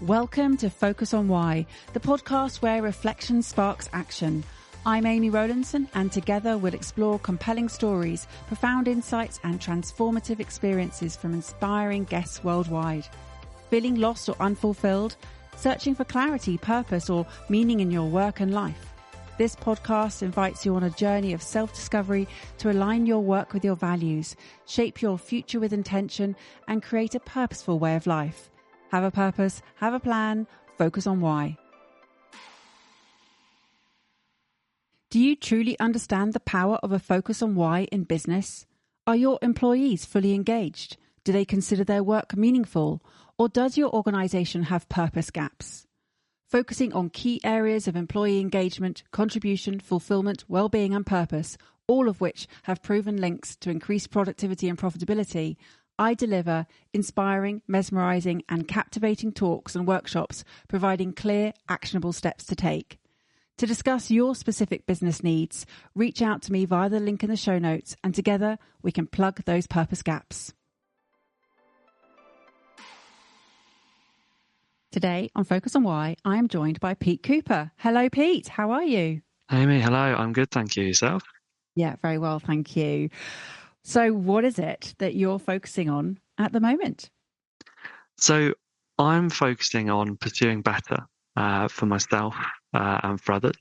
Welcome to Focus on Why, the podcast where reflection sparks action. I'm Amy Rowlandson, and together we'll explore compelling stories, profound insights and transformative experiences from inspiring guests worldwide. Feeling lost or unfulfilled? Searching for clarity, purpose or meaning in your work and life? This podcast invites you on a journey of self-discovery to align your work with your values, shape your future with intention and create a purposeful way of life. Have a purpose, have a plan, focus on why. Do you truly understand the power of a focus on why in business? Are your employees fully engaged? Do they consider their work meaningful? Or does your organisation have purpose gaps? Focusing on key areas of employee engagement, contribution, fulfilment, well-being and purpose, all of which have proven links to increased productivity and profitability, I deliver inspiring, mesmerising and captivating talks and workshops providing clear, actionable steps to take. To discuss your specific business needs, reach out to me via the link in the show notes and together we can plug those purpose gaps. Today on Focus on Why, I am joined by Pete Cooper. Hello, Pete. How are you? Amy, hello. I'm good, thank you. Yourself? Yeah, very well, thank you. So what is it that you're focusing on at the moment? So I'm focusing on pursuing better for myself and for others.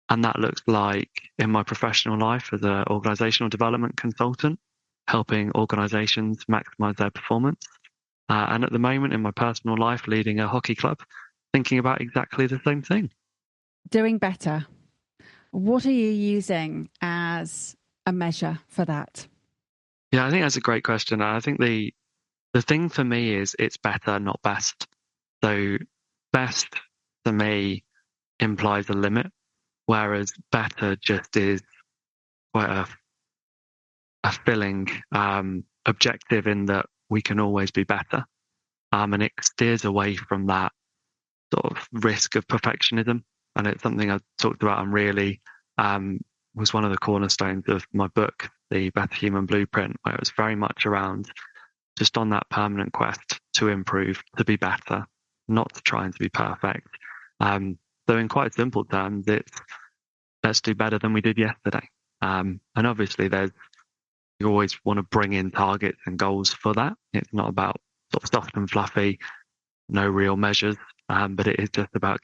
And that looks like in my professional life as an organisational development consultant, helping organisations maximise their performance. And at the moment in my personal life, leading a hockey club, thinking about exactly the same thing. Doing better. What are you using as a measure for that? Yeah, I think that's a great question. I think the thing for me is it's better, not best. So best to me implies a limit, whereas better just is quite a filling objective in that we can always be better. And it steers away from that sort of risk of perfectionism. And it's something I've talked about and really was one of the cornerstones of my book, The Better Human Blueprint, where it was very much around just on that permanent quest to improve, to be better, not to try and to be perfect. So in quite simple terms, it's let's do better than we did yesterday. And obviously you always want to bring in targets and goals for that. It's not about sort of soft and fluffy, no real measures, but it is just about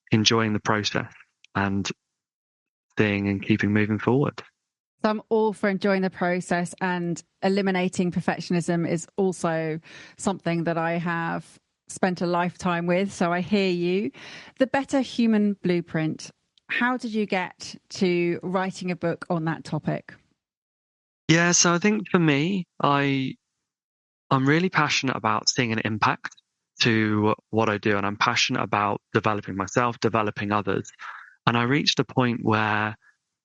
enjoying the process and seeing and keeping moving forward. So I'm all for enjoying the process, and eliminating perfectionism is also something that I have spent a lifetime with. So I hear you. The Better Human Blueprint. How did you get to writing a book on that topic? Yeah, so I think for me, I'm really passionate about seeing an impact to what I do, and I'm passionate about developing myself, developing others. And I reached a point where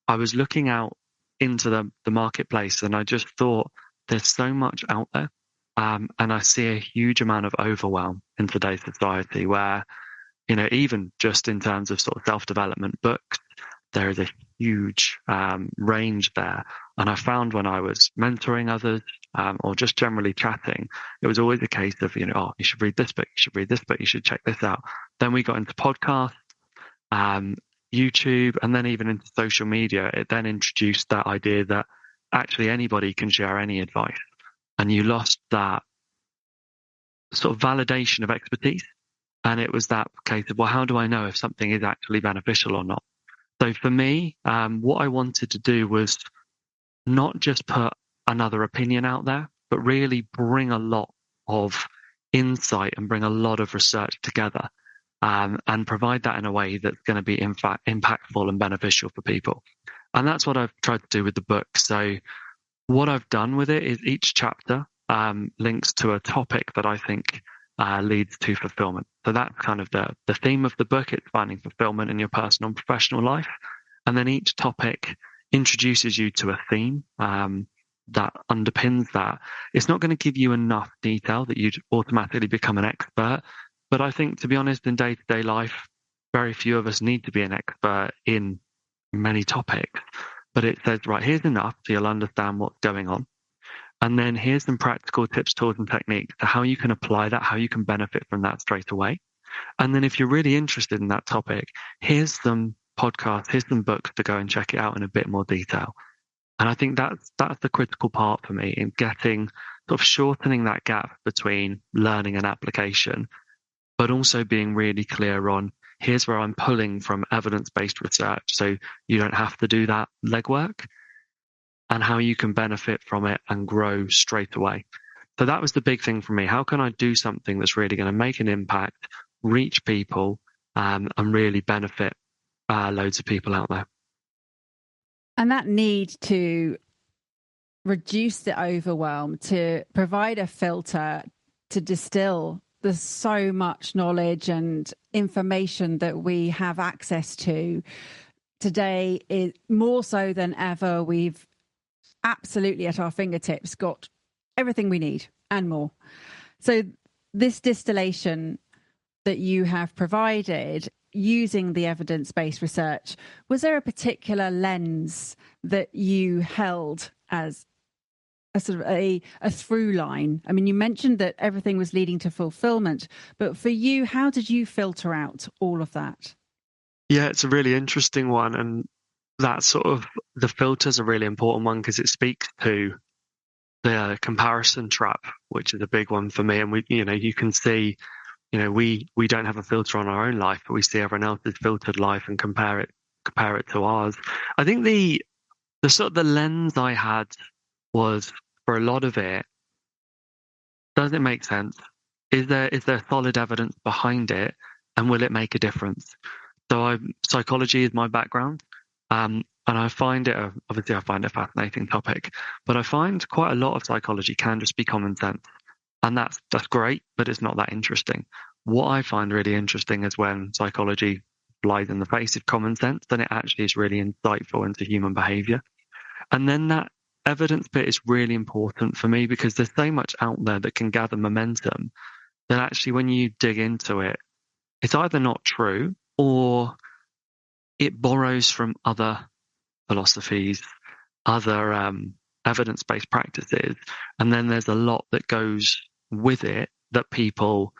I was looking out into the marketplace and I just thought there's so much out there. And I see a huge amount of overwhelm in today's society where, even just in terms of sort of self-development books, there is a huge range there. And I found when I was mentoring others or just generally chatting, it was always a case of, you should read this book, you should read this book, you should check this out. Then we got into podcasts, YouTube, and then even into social media. It then introduced that idea that actually anybody can share any advice. And you lost that sort of validation of expertise. And it was that case of, well, how do I know if something is actually beneficial or not? So for me, what I wanted to do was not just put another opinion out there, but really bring a lot of insight and bring a lot of research together and provide that in a way that's going to be in fact impactful and beneficial for people. And that's what I've tried to do with the book. So what I've done with it is each chapter links to a topic that I think leads to fulfillment. So that's kind of the theme of the book. It's finding fulfillment in your personal and professional life. And then each topic introduces you to a theme that underpins that. It's not going to give you enough detail that you'd automatically become an expert. But I think, to be honest, in day-to-day life, very few of us need to be an expert in many topics. But it says, right, here's enough so you'll understand what's going on. And then here's some practical tips, tools, and techniques to how you can apply that, how you can benefit from that straight away. And then if you're really interested in that topic, here's some podcasts, here's some books to go and check it out in a bit more detail. And I think that's the critical part for me in getting sort of shortening that gap between learning and application, but also being really clear on here's where I'm pulling from evidence-based research. So you don't have to do that legwork, and how you can benefit from it and grow straight away. So that was the big thing for me. How can I do something that's really going to make an impact, reach people, and really benefit loads of people out there? And that need to reduce the overwhelm, to provide a filter, to distill. There's so much knowledge and information that we have access to today, is more so than ever. We've absolutely at our fingertips got everything we need and more. So this distillation that you have provided using the evidence-based research, was there a particular lens that you held as a sort of a through line? I mean, you mentioned that everything was leading to fulfilment, but for you, how did you filter out all of that? Yeah, it's a really interesting one. And that sort of the filter's a really important one because it speaks to the comparison trap, which is a big one for me. And you can see, we don't have a filter on our own life, but we see everyone else's filtered life and compare it to ours. I think the sort of the lens I had was, for a lot of it, does it make sense? Is there solid evidence behind it, and will it make a difference? So psychology is my background, and I find it a fascinating topic, but I find quite a lot of psychology can just be common sense, and that's great, but it's not that interesting. What I find really interesting is when psychology flies in the face of common sense, then it actually is really insightful into human behavior. And then that evidence bit is really important for me because there's so much out there that can gather momentum that actually when you dig into it, it's either not true or it borrows from other philosophies, other evidence-based practices. And then there's a lot that goes with it that people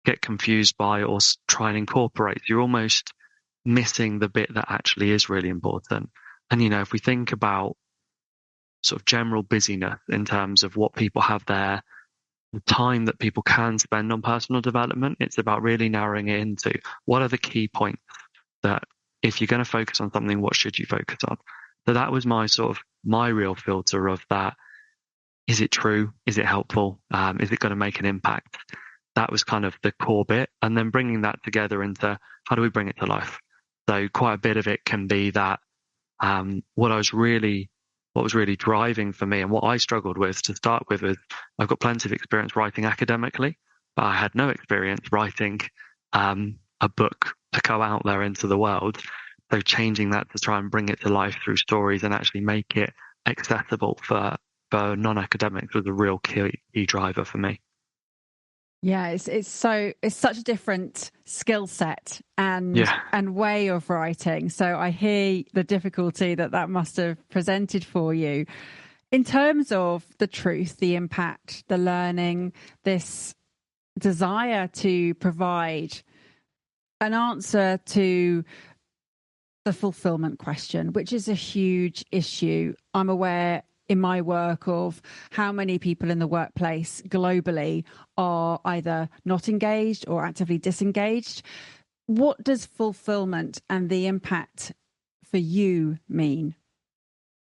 get confused by or try and incorporate. You're almost missing the bit that actually is really important. And, if we think about sort of general busyness in terms of what people have there, the time that people can spend on personal development, it's about really narrowing it into what are the key points that if you're going to focus on something, what should you focus on? So that was my real filter of that. Is it true? Is it helpful? Is it going to make an impact? That was kind of the core bit. And then bringing that together into how do we bring it to life? So quite a bit of it can be that what was really driving for me and what I struggled with to start with is I've got plenty of experience writing academically, but I had no experience writing a book to go out there into the world. So changing that to try and bring it to life through stories and actually make it accessible for non-academics was a real key driver for me. Yeah, it's such a different skill set and way of writing. So I hear the difficulty that must have presented for you. In terms of the truth, the impact, the learning, this desire to provide an answer to the fulfillment question, which is a huge issue. I'm aware in my work of how many people in the workplace globally are either not engaged or actively disengaged. What does fulfillment and the impact for you mean?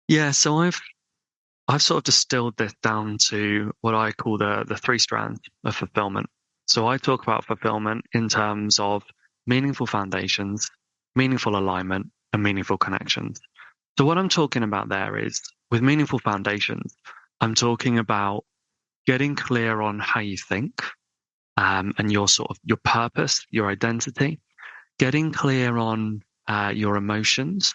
Yeah, so I've sort of distilled this down to what I call the three strands of fulfillment. So I talk about fulfillment in terms of meaningful foundations, meaningful alignment, and meaningful connections. So what I'm talking about there is with meaningful foundations, I'm talking about getting clear on how you think and your purpose, your identity, getting clear on your emotions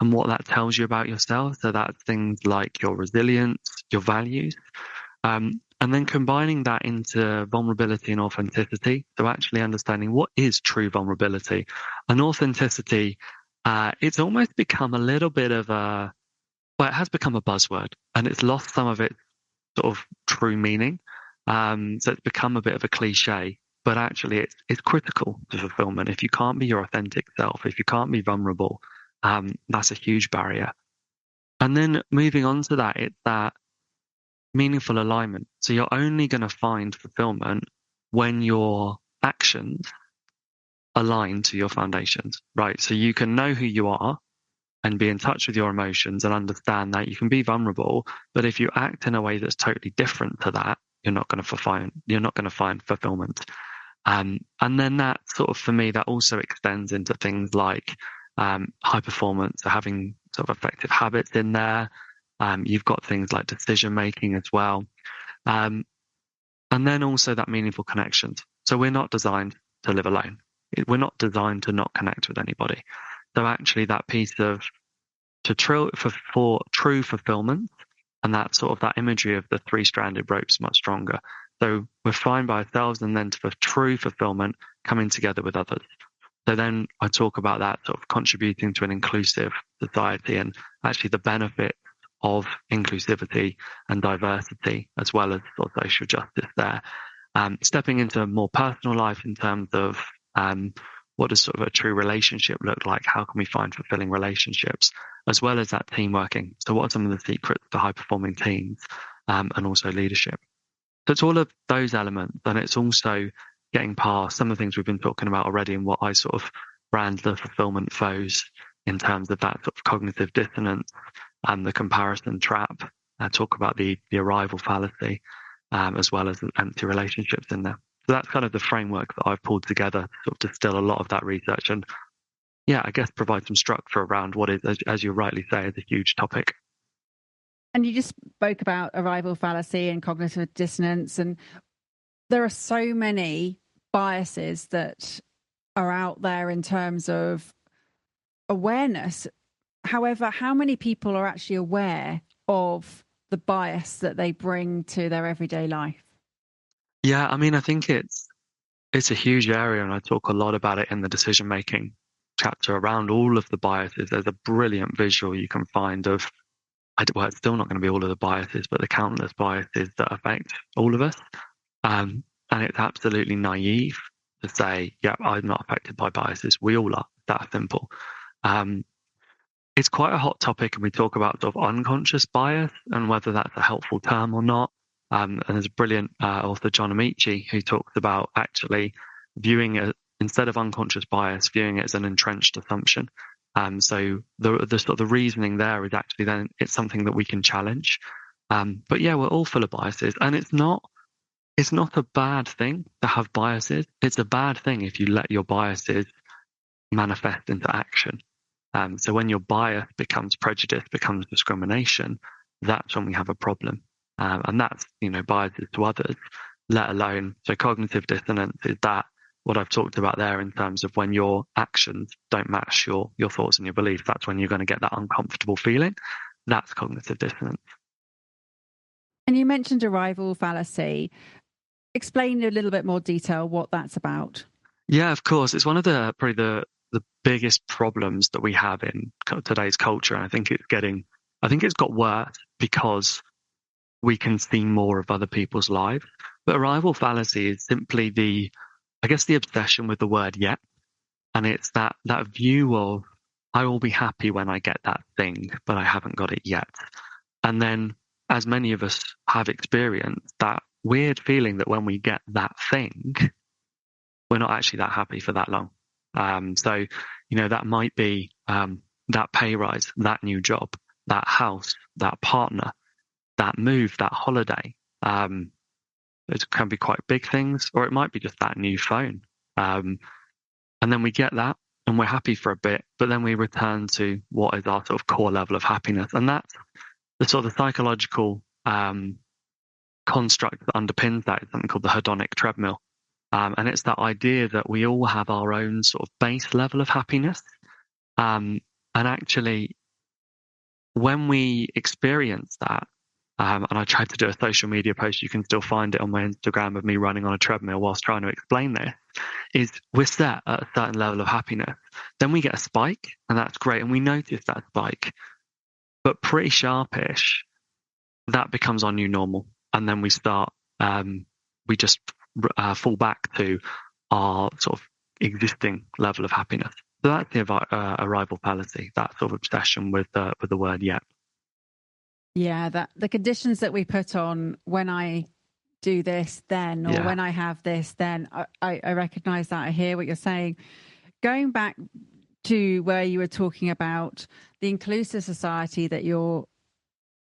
and what that tells you about yourself. So that's things like your resilience, your values, and then combining that into vulnerability and authenticity. So actually understanding what is true vulnerability and authenticity. It's almost become a little bit of it has become a buzzword and it's lost some of its sort of true meaning. So it's become a bit of a cliche, but actually it's critical to fulfillment. If you can't be your authentic self, if you can't be vulnerable, that's a huge barrier. And then moving on to that, it's that meaningful alignment. So you're only going to find fulfillment when your actions align to your foundations, right? So you can know who you are and be in touch with your emotions and understand that you can be vulnerable, but if you act in a way that's totally different to that, you're not going to find fulfillment. And then that sort of, for me, that also extends into things like high performance, so having sort of effective habits in there. You've got things like decision making as well. And then also that meaningful connections. So we're not designed to live alone. We're not designed to not connect with anybody. So actually that piece of for true fulfillment, and that sort of that imagery of the three-stranded rope is much stronger. So we're fine by ourselves, and then for true fulfillment, coming together with others. So then I talk about that sort of contributing to an inclusive society and actually the benefit of inclusivity and diversity, as well as sort of social justice there. Stepping into a more personal life in terms of what does sort of a true relationship look like? How can we find fulfilling relationships, as well as that team working? So what are some of the secrets to high performing teams and also leadership? So it's all of those elements, and it's also getting past some of the things we've been talking about already and what I sort of brand the fulfillment foes in terms of that sort of cognitive dissonance and the comparison trap. I talk about the arrival fallacy as well as empty relationships in there. So that's kind of the framework that I've pulled together to sort of distill a lot of that research and, yeah, I guess provide some structure around what is, as you rightly say, is a huge topic. And you just spoke about arrival fallacy and cognitive dissonance, and there are so many biases that are out there in terms of awareness. However, how many people are actually aware of the bias that they bring to their everyday life? Yeah, I mean, I think it's a huge area, and I talk a lot about it in the decision making chapter around all of the biases. There's a brilliant visual you can find of, well, it's still not going to be all of the biases, but the countless biases that affect all of us. And it's absolutely naive to say, yeah, I'm not affected by biases. We all are. That simple. It's quite a hot topic, and we talk about sort of unconscious bias and whether that's a helpful term or not. And there's a brilliant author, John Amici, who talks about actually viewing it, instead of unconscious bias, viewing it as an entrenched assumption. So the sort of the reasoning there is actually then it's something that we can challenge. But yeah, we're all full of biases, and it's not a bad thing to have biases. It's a bad thing if you let your biases manifest into action. So when your bias becomes prejudice, becomes discrimination, that's when we have a problem. And that's, biases to others, let alone, so cognitive dissonance is that what I've talked about there in terms of when your actions don't match your thoughts and your beliefs, that's when you're going to get that uncomfortable feeling. That's cognitive dissonance. And you mentioned arrival fallacy. Explain in a little bit more detail what that's about. Yeah, of course. It's one of probably the biggest problems that we have in today's culture. And I think it's got worse because we can see more of other people's lives. But arrival fallacy is simply the obsession with the word yet. And it's that view of, I will be happy when I get that thing, but I haven't got it yet. And then, as many of us have experienced, that weird feeling that when we get that thing, we're not actually that happy for that long. So, that might be that pay rise, that new job, that house, that partner, that move, that holiday. It can be quite big things, or it might be just that new phone. And then we get that and we're happy for a bit, but then we return to what is our sort of core level of happiness. And that's the sort of psychological construct that underpins that is something called the hedonic treadmill. And it's that idea that we all have our own sort of base level of happiness. And actually, when we experience that, and I tried to do a social media post, you can still find it on my Instagram of me running on a treadmill whilst trying to explain this, is we're set at a certain level of happiness. Then we get a spike, and that's great, and we notice that spike. But pretty sharpish, that becomes our new normal. and then we start, we just fall back to our sort of existing level of happiness. So that's the arrival fallacy, that sort of obsession with the word yet. Yeah, that the conditions that we put on when I do this, then, or when I have this, then I recognize that. I hear what you're saying. Going back to where you were talking about the inclusive society that you're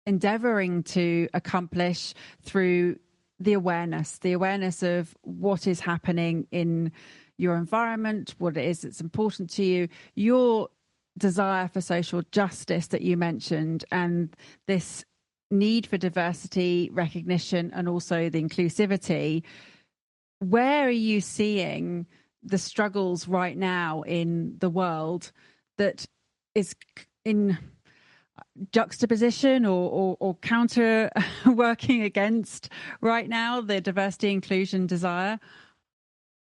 endeavoring to accomplish through the awareness of what is happening in your environment, what it is that's important to you, your desire for social justice that you mentioned, and this need for diversity recognition and also the inclusivity. Where are you seeing the struggles right now in the world that is in juxtaposition or counter working against right now the diversity, inclusion desire?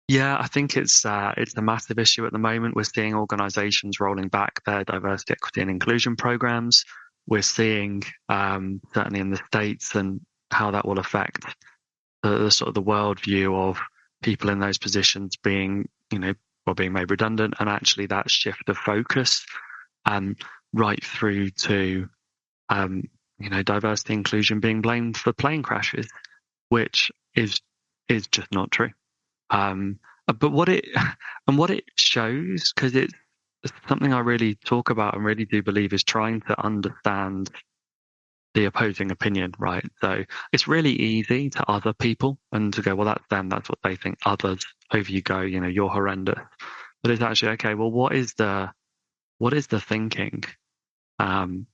Yeah, I think it's a massive issue at the moment. We're seeing organisations rolling back their diversity, equity, and inclusion programs. We're seeing certainly in the States and how that will affect the sort of the worldview of people in those positions being, being made redundant, and actually that shift of focus, right through to, diversity inclusion being blamed for plane crashes, which is just not true. But what it shows, because it's something I really talk about and really do believe, is trying to understand the opposing opinion, right? So it's really easy to other people and to go, well, that's them, that's what they think. Others, over you go, you're horrendous. But it's actually, okay, well, what is the thinking? And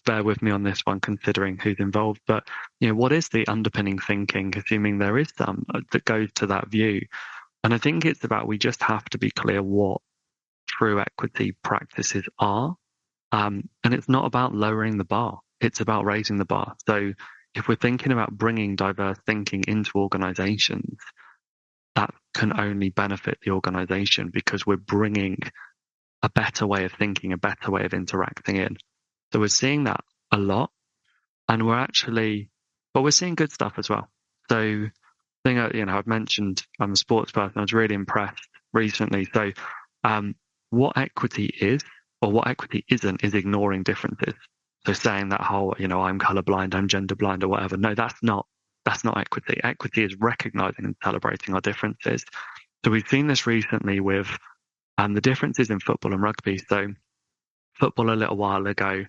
bear with me on this one, considering who's involved. But what is the underpinning thinking, assuming there is some that goes to that view? And I think it's about, we just have to be clear what true equity practices are. And it's not about lowering the bar, it's about raising the bar. So if we're thinking about bringing diverse thinking into organizations, that can only benefit the organization, because we're bringing a better way of thinking, a better way of interacting in. So we're seeing that a lot, and but we're seeing good stuff as well. So I've mentioned I'm a sports person. I was really impressed recently. So what equity is, or what equity isn't, is ignoring differences. So saying that whole, I'm colorblind, I'm gender blind, or whatever. No, that's not equity. Equity is recognizing and celebrating our differences. So we've seen this recently with the differences in football and rugby. So football, a little while ago,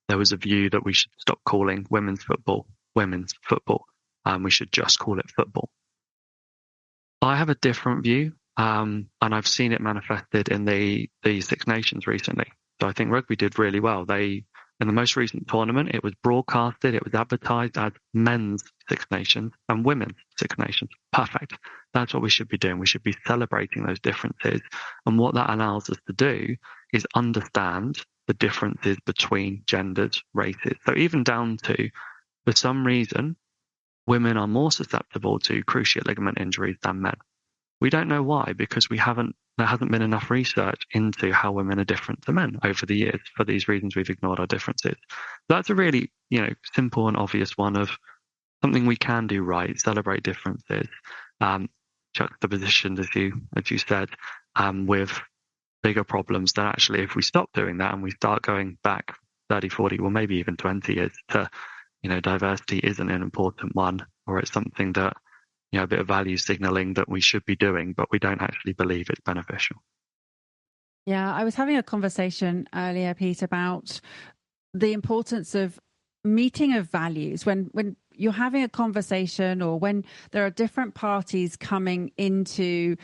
there was a view that we should stop calling women's football. We should just call it football. I have a different view, and I've seen it manifested in the Six Nations recently. So I think rugby did really well. In the most recent tournament, it was broadcasted, it was advertised as men's Six Nations and women's Six Nations. Perfect. That's what we should be doing. We should be celebrating those differences. And what that allows us to do is understand the differences between genders, races. So even down to, for some reason, women are more susceptible to cruciate ligament injuries than men. We don't know why, because there hasn't been enough research into how women are different to men over the years. For these reasons, we've ignored our differences. That's a really, simple and obvious one of something we can do right: celebrate differences, juxtapositioned, as you said, with bigger problems that actually, if we stop doing that and we start going back 30, 40, well, maybe even 20 years to, diversity isn't an important one, or it's something that, a bit of value signaling that we should be doing, but we don't actually believe it's beneficial. Yeah, I was having a conversation earlier, Pete, about the importance of meeting of values when you're having a conversation, or when there are different parties coming into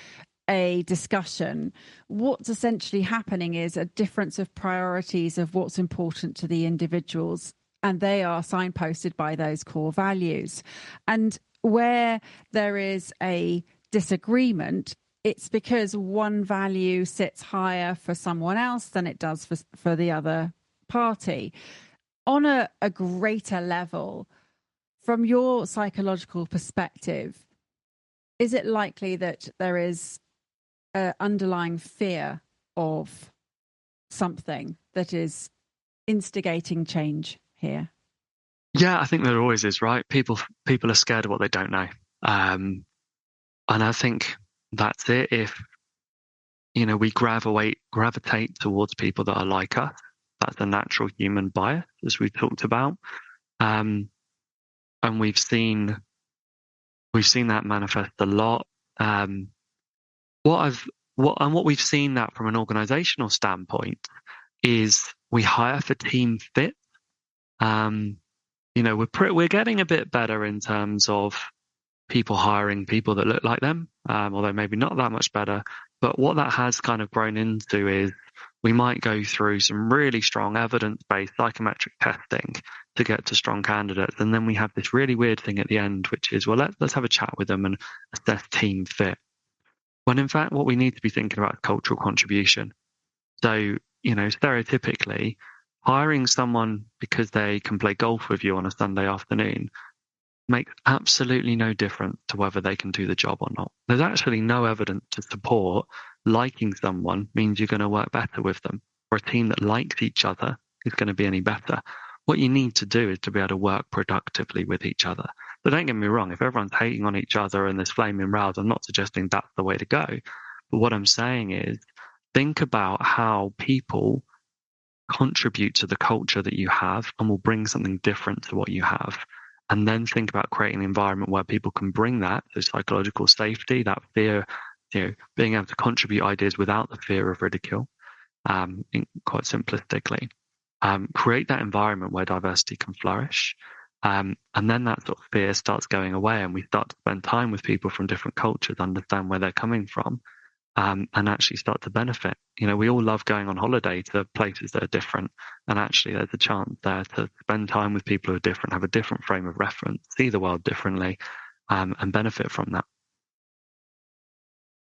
a discussion. What's essentially happening is a difference of priorities of what's important to the individuals, and they are signposted by those core values. And where there is a disagreement, it's because one value sits higher for someone else than it does for the other party. On a greater level, from your psychological perspective, is it likely that there is an underlying fear of something that is instigating change here? Yeah, I think there always is, right? People are scared of what they don't know. And I think that's it. If, we gravitate towards people that are like us, that's a natural human bias, as we talked about. Um, and we've seen that manifest a lot. Um, what we've seen that from an organizational standpoint is we hire for team fit. Um, we're getting a bit better in terms of people hiring people that look like them, although maybe not that much better. But what that has kind of grown into is we might go through some really strong evidence-based psychometric testing to get to strong candidates, and then we have this really weird thing at the end, which is, well, let's have a chat with them and assess team fit. When in fact, what we need to be thinking about is cultural contribution. So, stereotypically, hiring someone because they can play golf with you on a Sunday afternoon makes absolutely no difference to whether they can do the job or not. There's actually no evidence to support liking someone means you're going to work better with them, or a team that likes each other is going to be any better. What you need to do is to be able to work productively with each other. But don't get me wrong, if everyone's hating on each other and there's flaming rows, I'm not suggesting that's the way to go. But what I'm saying is think about how people contribute to the culture that you have and will bring something different to what you have. And then think about creating an environment where people can bring that, so psychological safety, that fear, being able to contribute ideas without the fear of ridicule, quite simplistically. Create that environment where diversity can flourish. And then that sort of fear starts going away and we start to spend time with people from different cultures, understand where they're coming from, and actually start to benefit. We all love going on holiday to places that are different, and actually there's a chance there to spend time with people who are different, have a different frame of reference, see the world differently, and benefit from that.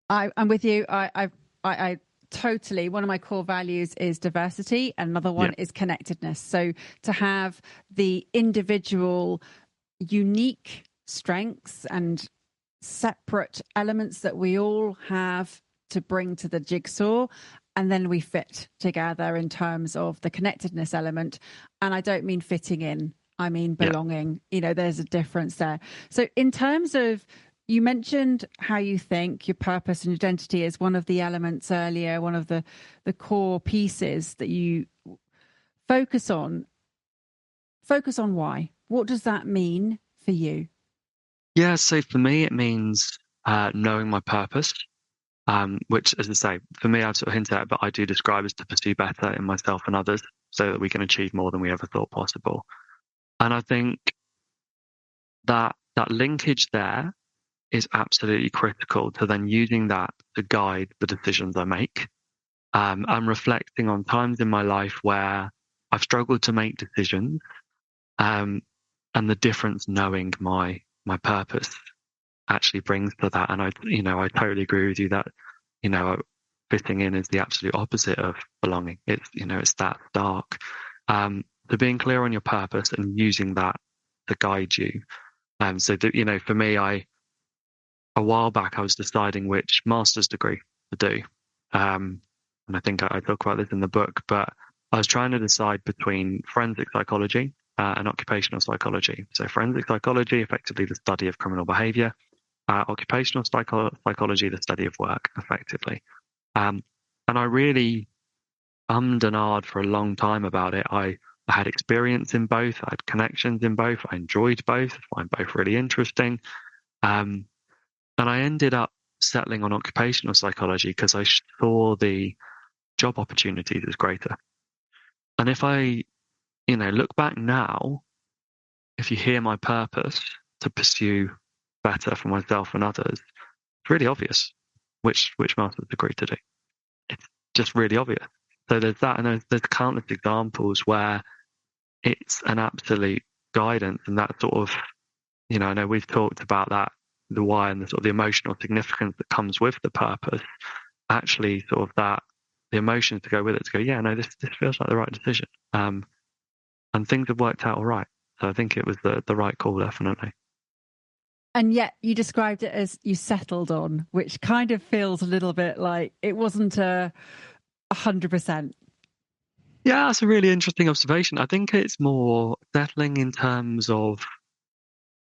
I'm with you. I totally. One of my core values is diversity, and another one is connectedness. So to have the individual, unique strengths and separate elements that we all have to bring to the jigsaw, and then we fit together in terms of the connectedness element. And I don't mean fitting in, I mean belonging. There's a difference there. So in terms of, you mentioned how you think your purpose and identity is one of the elements earlier, one of the core pieces that you focus on. Focus on why. What does that mean for you? Yeah, so for me, it means knowing my purpose, which, as I say, for me, I've sort of hinted at, but I do describe as to pursue better in myself and others so that we can achieve more than we ever thought possible. And I think that linkage there is absolutely critical to then using that to guide the decisions I make. I'm reflecting on times in my life where I've struggled to make decisions, and the difference knowing my purpose actually brings to that. And I totally agree with you that, fitting in is the absolute opposite of belonging. It's that dark. So being clear on your purpose and using that to guide you. So that, for me, a while back, I was deciding which master's degree to do. And I think I talk about this in the book, but I was trying to decide between forensic psychology and occupational psychology. So forensic psychology, effectively the study of criminal behavior, occupational psychology, the study of work, effectively. And I really ummed and ahed for a long time about it. I had experience in both, I had connections in both, I enjoyed both, I find both really interesting. And I ended up settling on occupational psychology because I saw the job opportunities as greater. And if I, look back now, if you hear my purpose to pursue better for myself and others, it's really obvious which master's degree to do. It's just really obvious. So there's that, and there's countless examples where it's an absolute guidance, and that sort of, I know we've talked about that, the why and the sort of the emotional significance that comes with the purpose. Actually, sort of that, the emotions to go with it, to go, yeah, no, this feels like the right decision. And things have worked out all right. So I think it was the right call, definitely. And yet you described it as you settled on, which kind of feels a little bit like it wasn't 100%. Yeah, that's a really interesting observation. I think it's more settling in terms of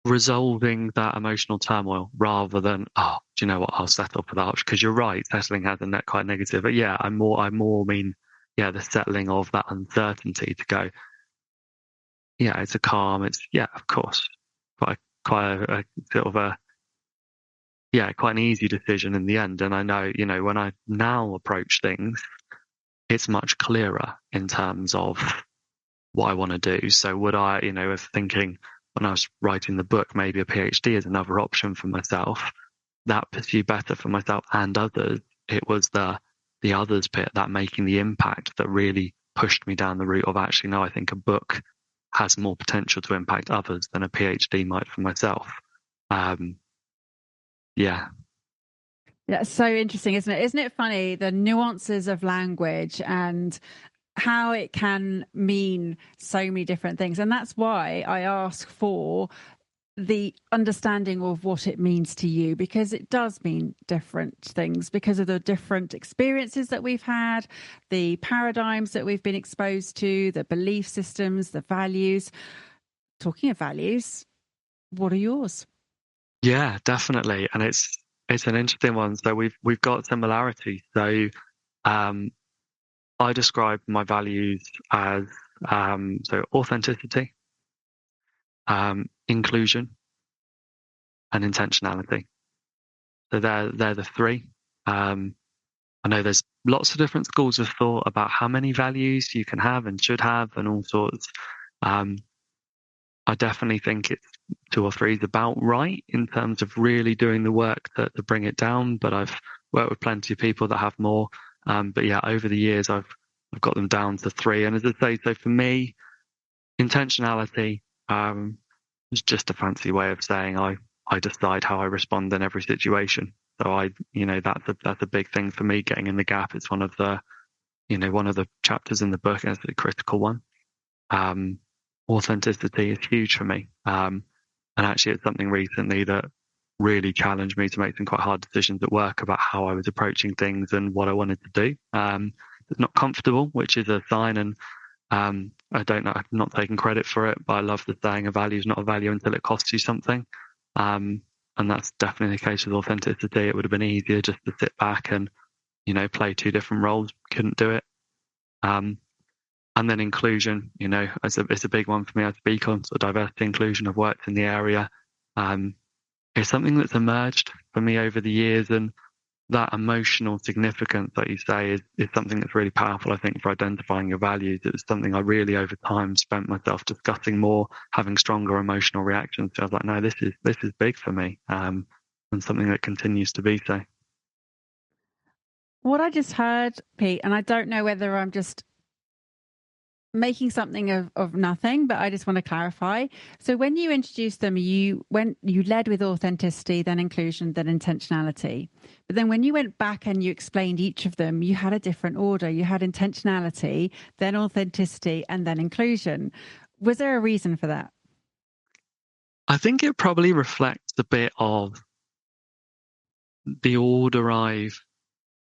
resolving that emotional turmoil rather than, oh, do you know what, I'll settle for that. Because you're right, settling has a net quite negative. But yeah, I more mean, yeah, the settling of that uncertainty to go, yeah, it's a calm, it's, yeah, of course, quite a sort of a, yeah, quite an easy decision in the end. And I know, when I now approach things, it's much clearer in terms of what I want to do. So would I, if thinking when I was writing the book, maybe a PhD is another option for myself, that pursued better for myself and others. It was the others bit, that making the impact, that really pushed me down the route of actually, no, I think a book has more potential to impact others than a PhD might for myself. Um, yeah. Yeah, it's so interesting, isn't it? Isn't it funny, the nuances of language and how it can mean so many different things? And that's why I ask for the understanding of what it means to you, because it does mean different things because of the different experiences that we've had, the paradigms that we've been exposed to, the belief systems, the values. Talking of values, what are yours? Yeah, definitely. And it's an interesting one. So we've got similarities. So um I describe my values as so authenticity, inclusion, and intentionality. So they're the three. Um, I know there's lots of different schools of thought about how many values you can have and should have, and all sorts. Um, I definitely think it's two or three is about right in terms of really doing the work to bring it down. But I've worked with plenty of people that have more. But yeah, over the years I've got them down to three. And as I say, so for me, intentionality is just a fancy way of saying I decide how I respond in every situation. So that's a big thing for me. Getting in the gap. It's one of the chapters in the book, and it's a critical one. Um, Authenticity is huge for me. And actually, it's something recently that really challenged me to make some quite hard decisions at work about how I was approaching things and what I wanted to do. It's not comfortable, which is a sign. And I don't know, I'm not taking credit for it, but I love the saying, a value is not a value until it costs you something. Um, and that's definitely the case with authenticity. It would have been easier just to sit back and, play two different roles. Couldn't do it. Um, and then inclusion, it's a big one for me. I speak on sort of diversity inclusion. I've worked in the area. Um, it's something that's emerged for me over the years, and that emotional significance that you say is something that's really powerful, I think, for identifying your values. It was something I really over time spent myself discussing more, having stronger emotional reactions. So I was like, no, this is big for me, and something that continues to be so. What I just heard, Pete, and I don't know whether I'm just making something of nothing, but I just want to clarify. So when you introduced them, you led with authenticity, then inclusion, then intentionality. But then when you went back and you explained each of them, you had a different order. You had intentionality, then authenticity, and then inclusion. Was there a reason for that? I think it probably reflects a bit of the order I've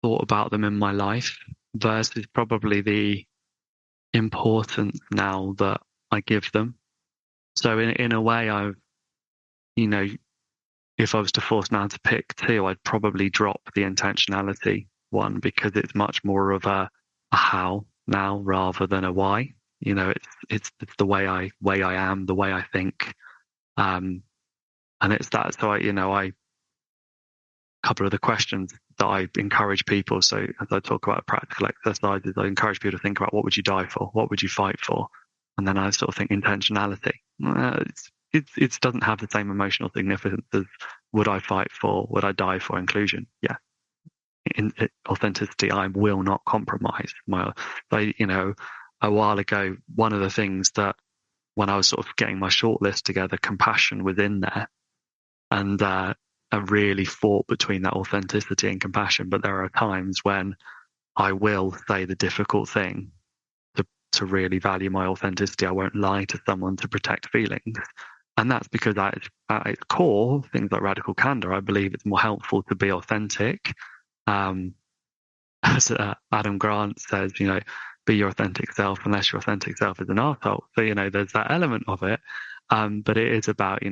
thought about them in my life versus probably the importance now that I give them. So in a way, you know, if I was to force now to pick two, I'd probably drop the intentionality one because it's much more of a how now rather than a why. It's the way I am, the way I think, and it's that. So a couple of the questions that I encourage people. So as I talk about practical exercises, I encourage people to think about what would you die for, what would you fight for, and then I sort of think intentionality. It doesn't have the same emotional significance as would I fight for, would I die for inclusion? Yeah. Authenticity, I will not compromise a while ago, one of the things that when I was sort of getting my shortlist together, compassion was in there. And I really fought between that authenticity and compassion. But there are times when I will say the difficult thing to really value my authenticity. I won't lie to someone to protect feelings. And that's because at its core, things like radical candor, I believe it's more helpful to be authentic. As Adam Grant says, be your authentic self unless your authentic self is an arsehole. So, there's that element of it. But it is about,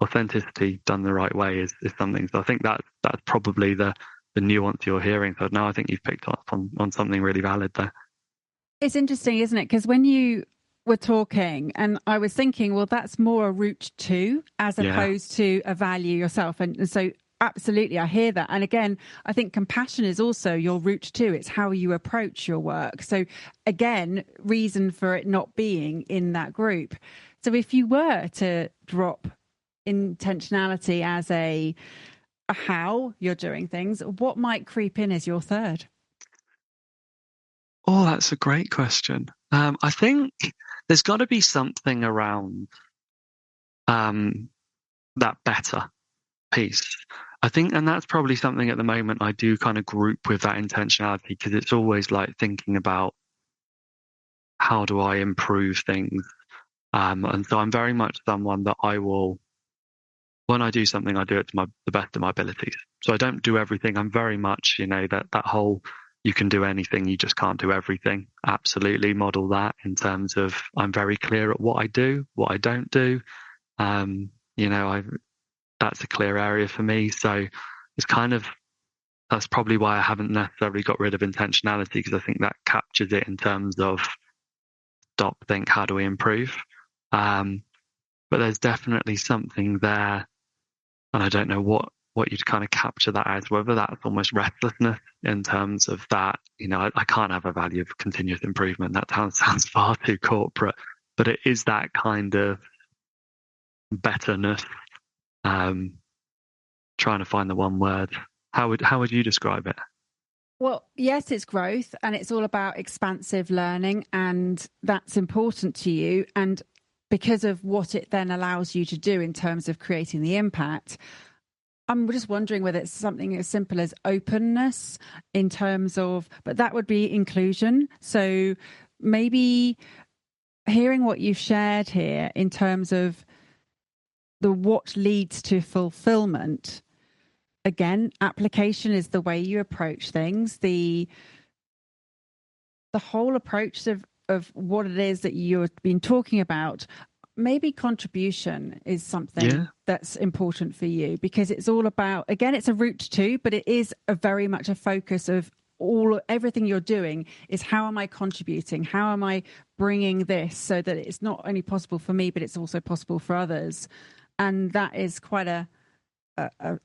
authenticity done the right way is something. So I think that's probably the nuance you're hearing. So no, I think you've picked up on something really valid there. It's interesting, isn't it? Because when you were talking and I was thinking, well, that's more a route to as opposed to a value yourself. And so absolutely, I hear that. And again, I think compassion is also your route too. It's how you approach your work. So again, reason for it not being in that group. So if you were to drop intentionality as a how you're doing things, what might creep in as your third? Oh, that's a great question. I think there's got to be something around that better piece. I think, and that's probably something at the moment I do kind of group with that intentionality, because it's always like thinking about how do I improve things. And so I'm very much someone that when I do something, I do it to the best of my abilities. So I don't do everything. I'm very much, that whole, you can do anything, you just can't do everything. Absolutely model that in terms of I'm very clear at what I do, what I don't do. That's a clear area for me. So that's probably why I haven't necessarily got rid of intentionality, because I think that captures it in terms of stop, think, how do we improve? But there's definitely something there, and I don't know what you'd kind of capture that as, whether that's almost restlessness in terms of that, I can't have a value of continuous improvement. That sounds far too corporate, but it is that kind of betterness. Trying to find the one word. How would you describe it? Well, yes, it's growth and it's all about expansive learning, and that's important to you. And because of what it then allows you to do in terms of creating the impact, I'm just wondering whether it's something as simple as openness in terms of, but that would be inclusion. So maybe hearing what you've shared here in terms of what leads to fulfillment. Again, application is the way you approach things. The whole approach of what it is that you've been talking about. Maybe contribution is something that's important for you, because it's all about, again, it's a route to, but it is very much a focus of everything you're doing is how am I contributing? How am I bringing this so that it's not only possible for me, but it's also possible for others? And that is quite a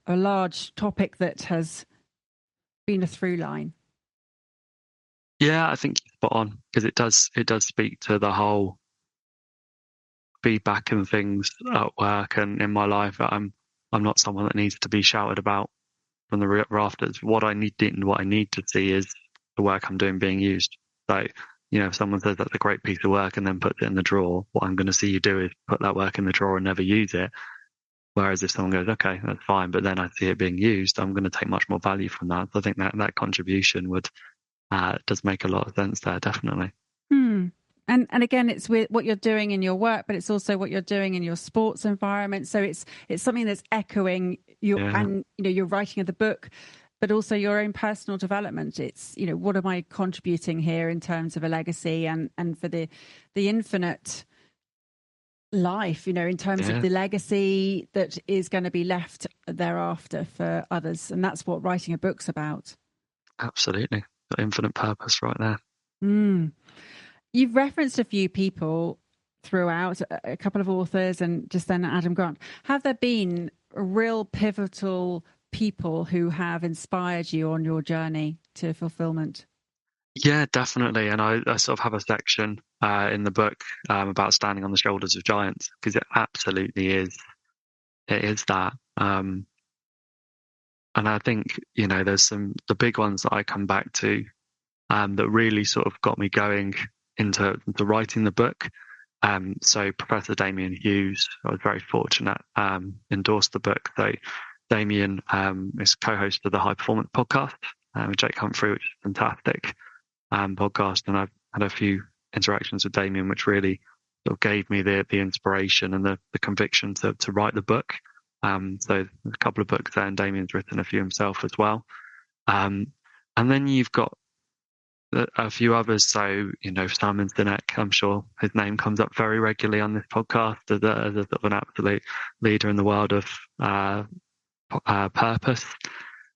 large topic that has been a through line. Yeah, I think you're spot on, because it does speak to the whole feedback and things at work and in my life. I'm not someone that needs to be shouted about from the rafters. What I need to see is the work I'm doing being used. So, if someone says that's a great piece of work and then puts it in the drawer, what I'm going to see you do is put that work in the drawer and never use it. Whereas if someone goes, okay, that's fine, but then I see it being used, I'm going to take much more value from that. So I think that contribution does make a lot of sense there, definitely. And again, it's with what you're doing in your work, but it's also what you're doing in your sports environment. So it's something that's echoing and your writing of the book, but also your own personal development. It's what am I contributing here in terms of a legacy and for the infinite life, in terms of the legacy that is going to be left thereafter for others. And that's what writing a book's about. Absolutely, got infinite purpose right there. You've referenced a few people throughout, a couple of authors and just then Adam Grant. Have there been real pivotal people who have inspired you on your journey to fulfillment? Yeah, definitely. And I sort of have a section in the book about standing on the shoulders of giants, because it absolutely is. It is that. And I think, there's the big ones that I come back to that really sort of got me going into writing the book. So Professor Damien Hughes, I was very fortunate, endorsed the book. So Damien is co-host of the High Performance podcast with Jake Humphrey, which is a fantastic podcast. And I've had a few interactions with Damien, which really sort of gave me the inspiration and the conviction to write the book. So a couple of books there, and Damien's written a few himself as well. And then you've got a few others. So, Simon Sinek, I'm sure his name comes up very regularly on this podcast as a sort of an absolute leader in the world of purpose.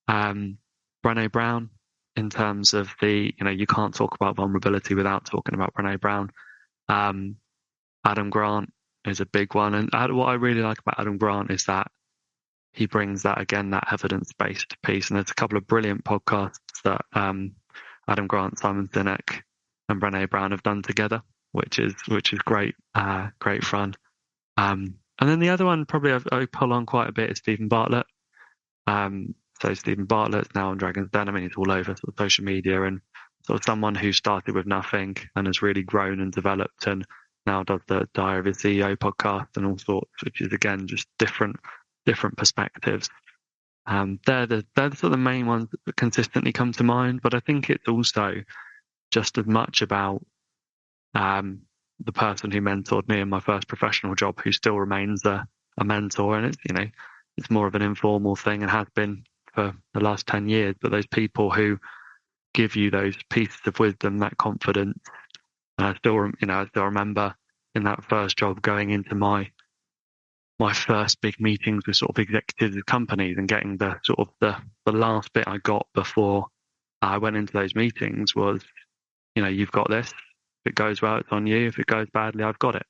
Brené Brown, in terms of you can't talk about vulnerability without talking about Brené Brown. Adam Grant is a big one. And what I really like about Adam Grant is that he brings that evidence-based piece. And there's a couple of brilliant podcasts that Adam Grant, Simon Sinek, and Brené Brown have done together, which is great, great fun. And then the other one probably I pull on quite a bit is Stephen Bartlett. So Stephen Bartlett's now on Dragon's Den. I mean, he's all over sort of social media, and sort of someone who started with nothing and has really grown and developed, and now does the Diary of a CEO podcast and all sorts, which is again just different perspectives. They're the sort of the main ones that consistently come to mind. But I think it's also just as much about the person who mentored me in my first professional job, who still remains a mentor, and it's more of an informal thing and has been for the last 10 years. But those people who give you those pieces of wisdom, that confidence. And I still remember in that first job going into my first big meetings with sort of executives of companies and getting the sort of the last bit I got before I went into those meetings was, you've got this. If it goes well, it's on you. If it goes badly, I've got it.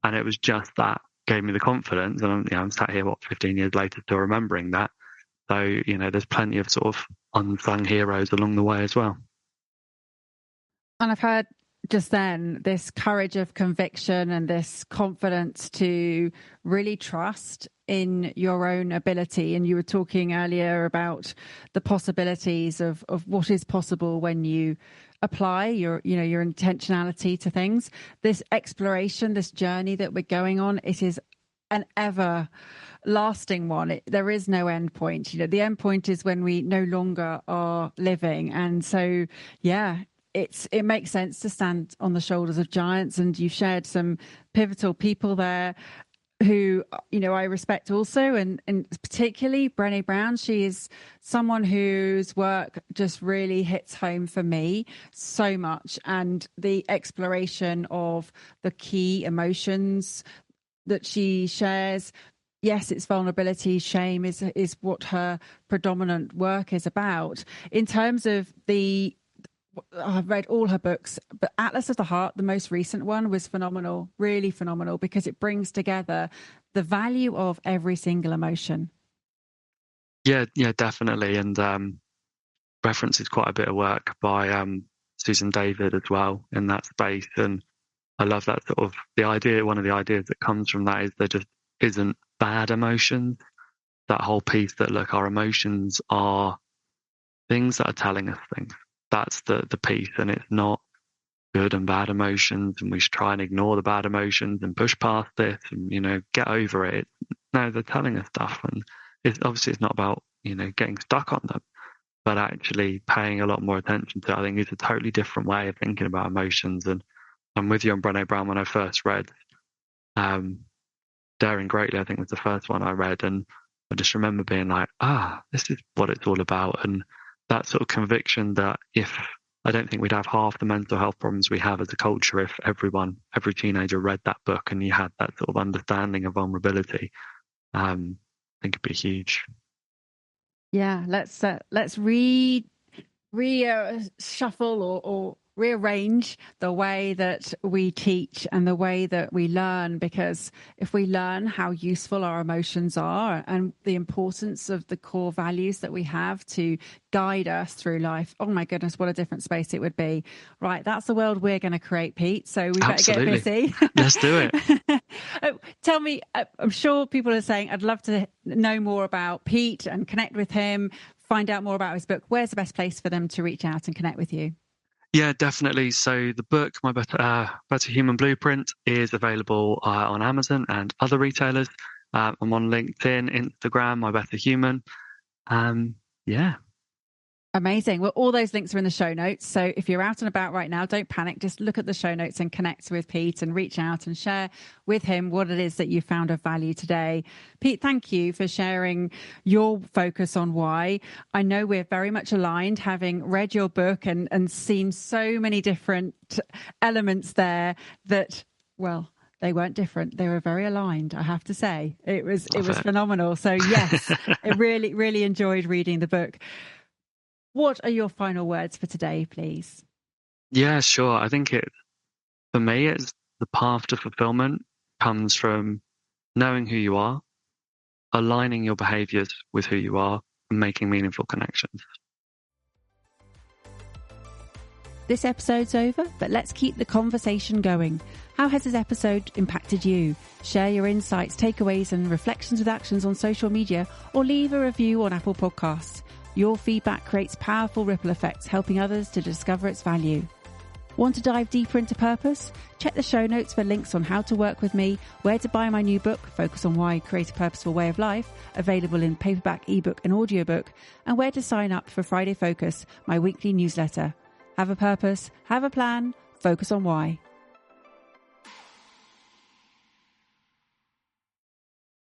And it was just that gave me the confidence. And I'm sat here, 15 years later, still remembering that. So, there's plenty of sort of unsung heroes along the way as well. And I've heard just then this courage of conviction and this confidence to really trust in your own ability. And you were talking earlier about the possibilities of what is possible when you apply your intentionality to things. This exploration, this journey that we're going on, it is an everlasting one. There is no end point. The end point is when we no longer are living. And so, it makes sense to stand on the shoulders of giants. And you've shared some pivotal people there who, I respect also. And particularly Brené Brown, she is someone whose work just really hits home for me so much. And the exploration of the key emotions that she shares. Yes, it's vulnerability. Shame is what her predominant work is about. In terms of I've read all her books, but Atlas of the Heart, the most recent one, was phenomenal, really phenomenal, because it brings together the value of every single emotion. Yeah, definitely. And references quite a bit of work by Susan David as well in that space. And I love that sort of one of the ideas that comes from that is there just isn't bad emotions. That whole piece that, look, our emotions are things that are telling us things. That's the piece, and it's not good and bad emotions, and we should try and ignore the bad emotions and push past this and, get over it. No, they're telling us stuff, and it's not about, getting stuck on them, but actually paying a lot more attention to it. I think it's a totally different way of thinking about emotions. And I'm with you on Brené Brown. When I first read Daring Greatly, I think was the first one I read, and I just remember being like, this is what it's all about. And that sort of conviction that I don't think we'd have half the mental health problems we have as a culture if every teenager read that book and you had that sort of understanding of vulnerability. I think it'd be huge. Yeah, let's shuffle or rearrange the way that we teach and the way that we learn, because if we learn how useful our emotions are and the importance of the core values that we have to guide us through life, oh my goodness, what a different space it would be. Right, that's the world we're going to create, Pete, so we better get busy. Let's do it. Tell me, I'm sure people are saying, I'd love to know more about Pete and connect with him, find out more about his book. Where's the best place for them to reach out and connect with you? Yeah, definitely. So the book, My Better Human Blueprint, is available on Amazon and other retailers. I'm on LinkedIn, Instagram, My Better Human. Yeah. Amazing. Well, all those links are in the show notes. So if you're out and about right now, don't panic. Just look at the show notes and connect with Pete and reach out and share with him what it is that you found of value today. Pete, thank you for sharing your focus on why. I know we're very much aligned, having read your book and seen so many different elements there that, well, they weren't different. They were very aligned, I have to say. It was phenomenal. So yes, I really, really enjoyed reading the book. What are your final words for today, please? Yeah, sure. I think for me, it's the path to fulfillment comes from knowing who you are, aligning your behaviours with who you are, and making meaningful connections. This episode's over, but let's keep the conversation going. How has this episode impacted you? Share your insights, takeaways, and reflections with actions on social media, or leave a review on Apple Podcasts. Your feedback creates powerful ripple effects, helping others to discover its value. Want to dive deeper into purpose? Check the show notes for links on how to work with me, where to buy my new book, Focus on Why, Create a Purposeful Way of Life, available in paperback, ebook, and audiobook, and where to sign up for Friday Focus, my weekly newsletter. Have a purpose, have a plan, focus on why.